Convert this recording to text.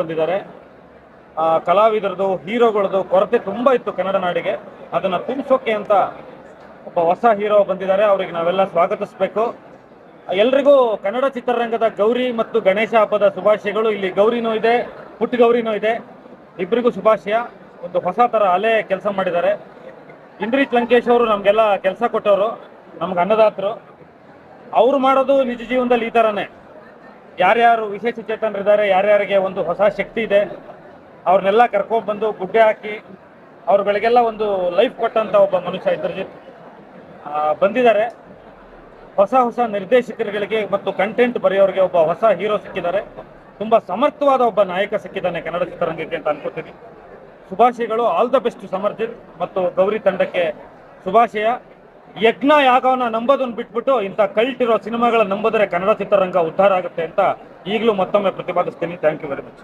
ಬಂದಿದ್ದಾರೆ. ಕಲಾವಿದರದು ಹೀರೋಗಳದು ಕೊರತೆ ತುಂಬಾ ಇತ್ತು ಕನ್ನಡ ನಾಡಿಗೆ. ಅದನ್ನ ತುಂಬಿಸೋಕೆ ಅಂತ ಒಬ್ಬ ಹೊಸ ಹೀರೋ ಬಂದಿದ್ದಾರೆ. ಅವರಿಗೆ ನಾವೆಲ್ಲ ಸ್ವಾಗತಿಸಬೇಕು. ಎಲ್ರಿಗೂ ಕನ್ನಡ ಚಿತ್ರರಂಗದ ಗೌರಿ ಮತ್ತು ಗಣೇಶ ಹಬ್ಬದ ಶುಭಾಶಯಗಳು. ಇಲ್ಲಿ ಗೌರಿನೂ ಇದೆ, ಪುಟ್ಟ ಗೌರಿನೂ ಇದೆ. ಇಬ್ಬರಿಗೂ ಶುಭಾಶಯ. ಒಂದು ಹೊಸ ತರ ಅಲೆ ಕೆಲಸ ಮಾಡಿದ್ದಾರೆ. ಇಂದ್ರಿತ್ ಲಂಕೇಶ್ ಅವರು ನಮಗೆಲ್ಲ ಕೆಲಸ ಕೊಟ್ಟವರು, ನಮ್ಗೆ ಅನ್ನದಾತರು. ಅವ್ರು ಮಾಡೋದು ನಿಜ ಜೀವನದಲ್ಲಿ ಈ ಥರನೇ. ಯಾರ್ಯಾರು ವಿಶೇಷ ಚೇತನರಿದ್ದಾರೆ, ಯಾರ್ಯಾರಿಗೆ ಒಂದು ಹೊಸ ಶಕ್ತಿ ಇದೆ, ಅವ್ರನ್ನೆಲ್ಲ ಕರ್ಕೊಂಡ್ಬಂದು ಗುಡ್ಡೆ ಹಾಕಿ ಅವ್ರುಗಳಿಗೆಲ್ಲ ಒಂದು ಲೈಫ್ ಕೊಟ್ಟಂಥ ಒಬ್ಬ ಮನುಷ್ಯ ಇಂದ್ರಜಿತ್ ಬಂದಿದ್ದಾರೆ. ಹೊಸ ಹೊಸ ನಿರ್ದೇಶಕರುಗಳಿಗೆ ಮತ್ತು ಕಂಟೆಂಟ್ ಬರೆಯೋರಿಗೆ ಒಬ್ಬ ಹೊಸ ಹೀರೋ ಸಿಕ್ಕಿದ್ದಾರೆ. ತುಂಬ ಸಮರ್ಥವಾದ ಒಬ್ಬ ನಾಯಕ ಸಿಕ್ಕಿದ್ದಾನೆ ಕನ್ನಡ ಚಿತ್ರರಂಗಕ್ಕೆ ಅಂತ ಅನ್ಕೋತೀನಿ. ಶುಭಾಶಯಗಳು. ಆಲ್ ದ ಬೆಸ್ಟ್ ಸಮರ್ಜಿತ್ ಮತ್ತು ಗೌರಿ ತಂಡಕ್ಕೆ ಶುಭಾಶಯ. ಯಜ್ಞ ಯಾಗವನ್ನ ನಂಬೋದನ್ನು ಬಿಟ್ಬಿಟ್ಟು ಇಂಥ ಕಲ್ಟ್ ಇರೋ ಸಿನಿಮಾಗಳ ನಂಬಿದ್ರೆ ಕನ್ನಡ ಚಿತ್ರರಂಗ ಉದ್ಧಾರ ಆಗುತ್ತೆ ಅಂತ ಈಗಲೂ ಮತ್ತೊಮ್ಮೆ ಪ್ರತಿಪಾದಿಸ್ತೀನಿ. Thank you very much.